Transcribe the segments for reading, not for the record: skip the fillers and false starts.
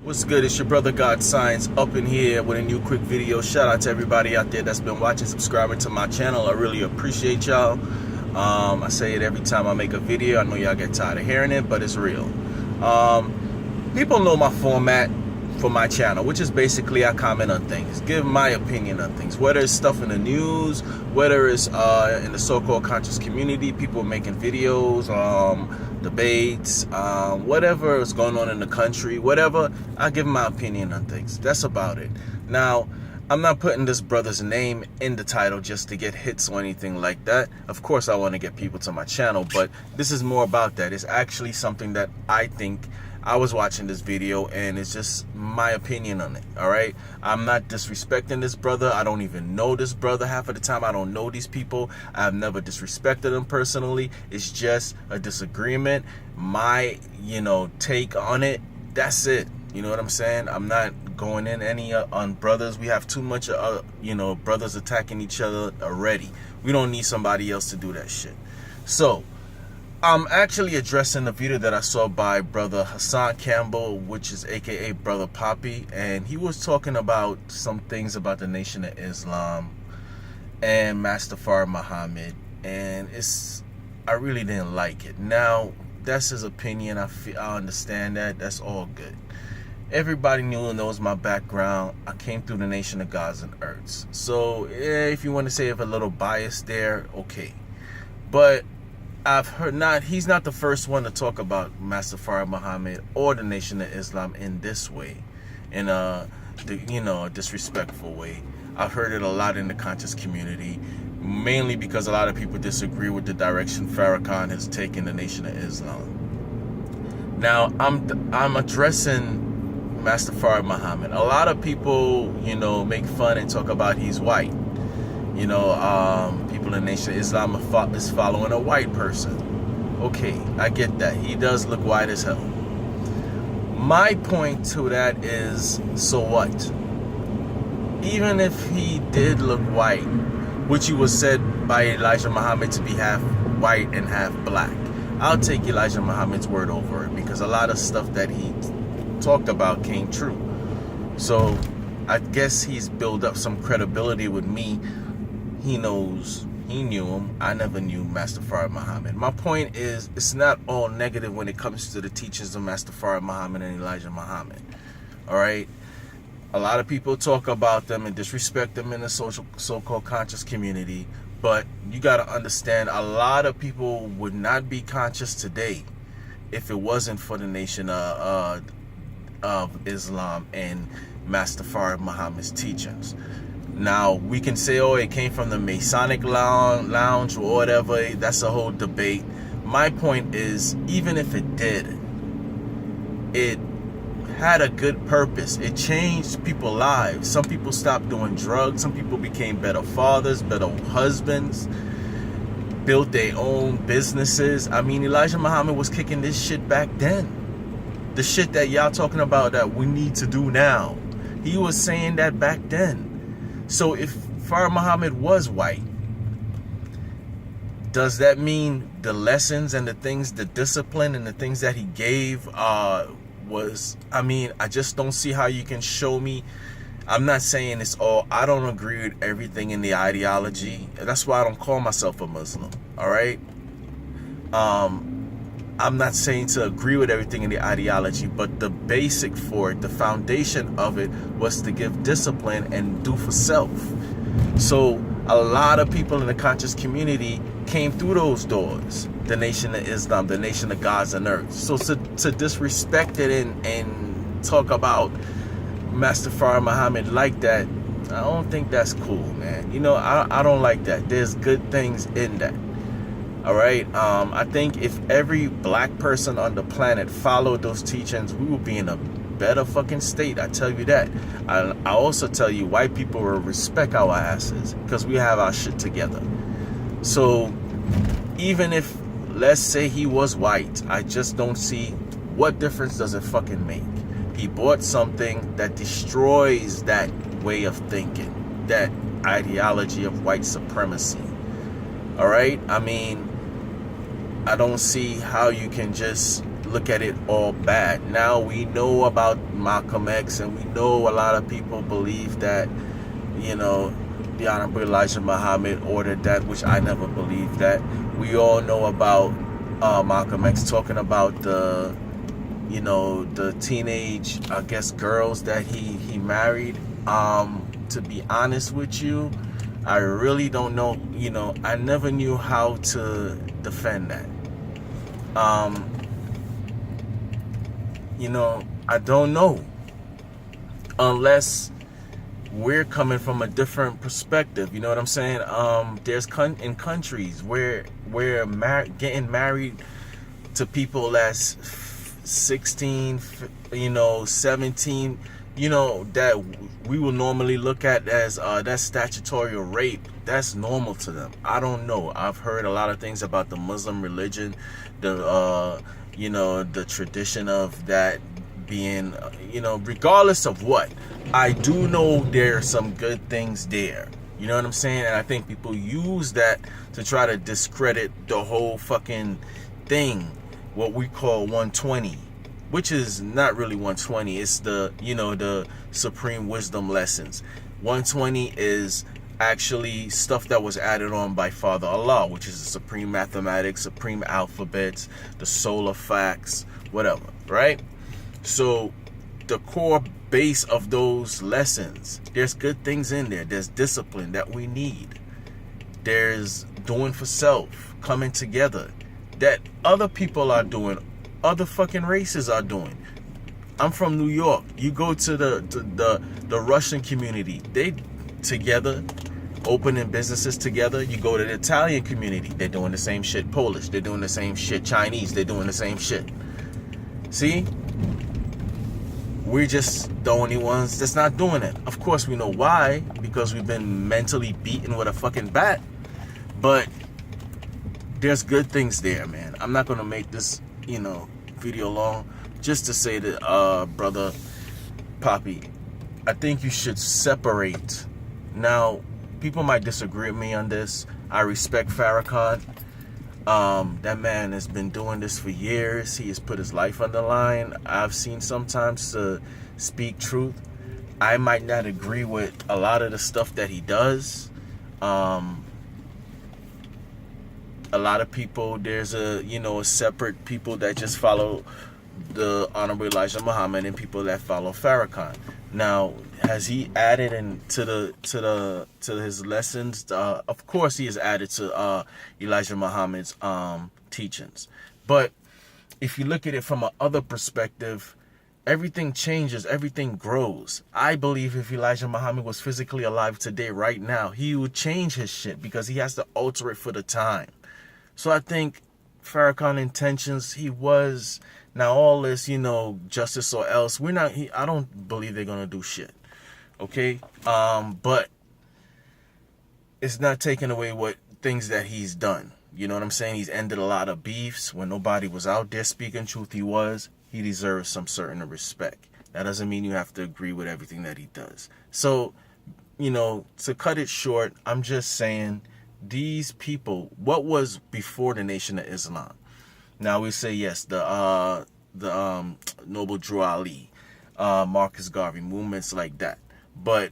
What's good? It's your brother God Science up in here with a new quick video. Shout out to everybody out there that's been watching, subscribing to my channel. I really appreciate y'all. I say it every time I make a video. I know y'all get tired of hearing it, but it's real. People know my format for my channel, which is basically I comment on things, give my opinion on things, whether it's stuff in the news, whether it's in the so-called conscious community, people making videos, debates, whatever is going on in the country, whatever, I give my opinion on things. That's about it. Now, I'm not putting this brother's name in the title just to get hits or anything like that. Of course, I want to get people to my channel, but this is more about that. It's actually something that I think. I was watching this video and it's just my opinion on it. All right, I'm not disrespecting this brother. I don't even know this brother. Half of the time I don't know these people. I've never disrespected them personally. It's just a disagreement, my take on it. That's it. You know what I'm saying? I'm not going in any on brothers. We have too much brothers attacking each other already. We don't need somebody else to do that shit. So I'm actually addressing the video that I saw by brother Hassan Campbell, which is aka Brother Poppy, and he was talking about some things about the Nation of Islam and Mustafa Muhammad, and I really didn't like it. Now, that's his opinion. I understand that. That's all good. Everybody knows my background. I came through the Nation of Gods and Earths. So if you want to say if a little bias there, okay. But I've heard he's not the first one to talk about Mustafa Muhammad or the Nation of Islam in this way, in a disrespectful way. I've heard it a lot in the conscious community, mainly because a lot of people disagree with the direction Farrakhan has taken the Nation of Islam. Now, I'm addressing Mustafa Muhammad. A lot of people, make fun and talk about he's white. People in the Nation of Islam is following a white person. Okay, I get that. He does look white as hell. My point to that is, so what? Even if he did look white, which he was said by Elijah Muhammad to be half white and half black, I'll take Elijah Muhammad's word over it because a lot of stuff that he talked about came true. So I guess he's built up some credibility with me. He knew him. I never knew Mustafa Muhammad. My point is, it's not all negative when it comes to the teachings of Mustafa Muhammad and Elijah Muhammad. All right? A lot of people talk about them and disrespect them in the so-called conscious community, but you got to understand, a lot of people would not be conscious today if it wasn't for the Nation of Islam and Mustafa Muhammad's teachings. Now, we can say, oh, it came from the Masonic lounge or whatever. That's a whole debate. My point is, even if it did, it had a good purpose. It changed people's lives. Some people stopped doing drugs. Some people became better fathers, better husbands, built their own businesses. I mean, Elijah Muhammad was kicking this shit back then. The shit that y'all talking about that we need to do now. He was saying that back then. So if Farah Muhammad was white, does that mean the lessons and the things, the discipline and the things that he gave was, I just don't see how you can show me. I'm not saying it's all, I don't agree with everything in the ideology. That's why I don't call myself a Muslim, all right? I'm not saying to agree with everything in the ideology, but the basic for it, the foundation of it was to give discipline and do for self. So a lot of people in the conscious community came through those doors. The Nation of Islam, the Nation of Gods and Earth. So to disrespect it and talk about Mustafa Muhammad like that, I don't think that's cool, man. I don't like that. There's good things in that. All right, I think if every black person on the planet followed those teachings, we would be in a better fucking state. I tell you that. I also tell you, white people will respect our asses because we have our shit together. So even if, let's say he was white, I just don't see what difference does it fucking make. He bought something that destroys that way of thinking, that ideology of white supremacy. All right, I don't see how you can just look at it all bad. Now we know about Malcolm X, and we know a lot of people believe that, you know, the Honorable Elijah Muhammad ordered that, which I never believed that. We all know about Malcolm X talking about the, you know, the teenage, I guess, girls that he married. To be honest with you, I really don't know. You know, I never knew how to defend that. You know, I don't know, unless we're coming from a different perspective. You know what I'm saying? There's in countries where getting married to people that's 16, you know, 17, you know, that we will normally look at as that's statutory rape. That's normal to them. I don't know. I've heard a lot of things about the Muslim religion, the you know, the tradition of that being, you know, regardless of what, I do know there are some good things there. You know what I'm saying? And I think people use that to try to discredit the whole fucking thing, what we call 120, which is not really 120. It's the, you know, the supreme wisdom lessons. 120 is actually stuff that was added on by Father Allah, which is the supreme mathematics, supreme alphabets, the solar facts, whatever, right? So the core base of those lessons, there's good things in there. There's discipline that we need. There's doing for self, coming together, that other people are doing, other fucking races are doing. I'm from New York. You go to the Russian community, they together, opening businesses together. You go to the Italian community, they're doing the same shit. Polish, they're doing the same shit. Chinese, they're doing the same shit. See? We're just the only ones that's not doing it. Of course, we know why, because we've been mentally beaten with a fucking bat. But there's good things there, man. I'm not gonna make this, you know, video long, just to say that, brother Poppy, I think you should separate. Now, people might disagree with me on this. I respect Farrakhan. That man has been doing this for years. He has put his life on the line. I've seen sometimes to speak truth. I might not agree with a lot of the stuff that he does. A lot of people, there's a, you know, a separate people that just follow the Honorable Elijah Muhammad and people that follow Farrakhan. Now, has he added to his lessons? Of course, he has added to Elijah Muhammad's teachings. But if you look at it from another perspective, everything changes, everything grows. I believe if Elijah Muhammad was physically alive today, right now, he would change his shit because he has to alter it for the time. So I think Farrakhan intentions, he was. Now all this, you know, justice or else, I don't believe they're gonna do shit. Okay? But it's not taking away what things that he's done. You know what I'm saying? He's ended a lot of beefs. When nobody was out there speaking truth, he deserves some certain respect. That doesn't mean you have to agree with everything that he does. So, you know, to cut it short, I'm just saying, these people, what was before the Nation of Islam? Now we say yes, the Noble Drew Ali, Marcus Garvey, movements like that. But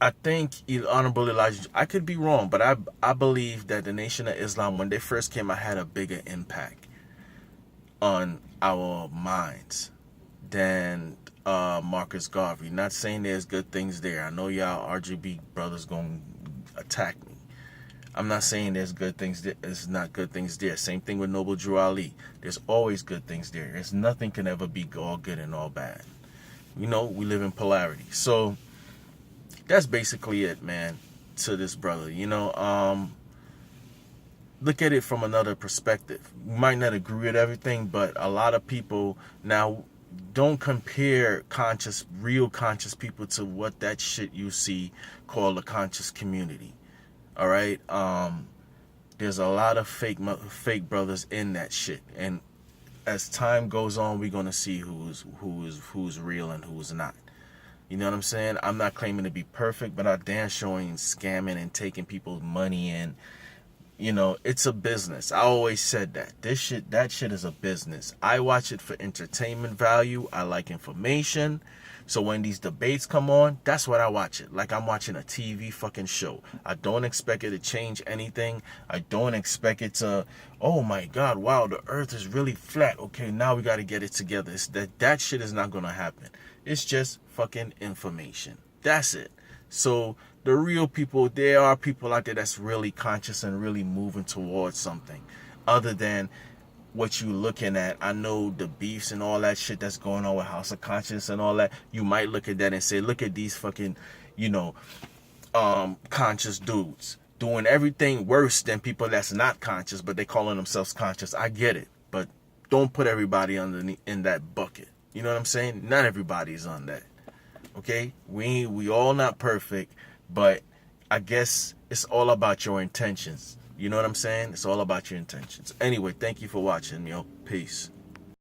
I think Honorable Elijah, I could be wrong, but I believe that the Nation of Islam, when they first came out, had a bigger impact on our minds than Marcus Garvey. Not saying there's good things there. I know y'all RGB brothers gonna attack me. I'm not saying there's good things there. There's not good things there. Same thing with Noble Drew Ali. There's always good things there. There's nothing can ever be all good and all bad. You know, we live in polarity. So that's basically it, man, to this brother. You know, look at it from another perspective. You might not agree with everything, but a lot of people now don't compare real conscious people to what that shit you see called a conscious community. All right, there's a lot of fake brothers in that shit, and as time goes on, we're gonna see who's real and who's not. You know what I'm saying? I'm not claiming to be perfect, but I damn sure ain't scamming and taking people's money and You know, it's a business. I always said that. That shit is a business. I watch it for entertainment value. I like information. So when these debates come on, that's what I watch it. Like I'm watching a TV fucking show. I don't expect it to change anything. I don't expect it to, oh my God, wow, the earth is really flat. Okay, now we got to get it together. That shit is not going to happen. It's just fucking information. That's it. So the real people, there are people out there that's really conscious and really moving towards something other than what you looking at. I know the beefs and all that shit that's going on with House of Conscience and all that. You might look at that and say, look at these fucking, conscious dudes doing everything worse than people that's not conscious, but they calling themselves conscious. I get it, but don't put everybody underneath in that bucket. You know what I'm saying? Not everybody's on that. Okay? We all not perfect, but I guess it's all about your intentions. You know what I'm saying? It's all about your intentions. Anyway, thank you for watching, yo. Peace.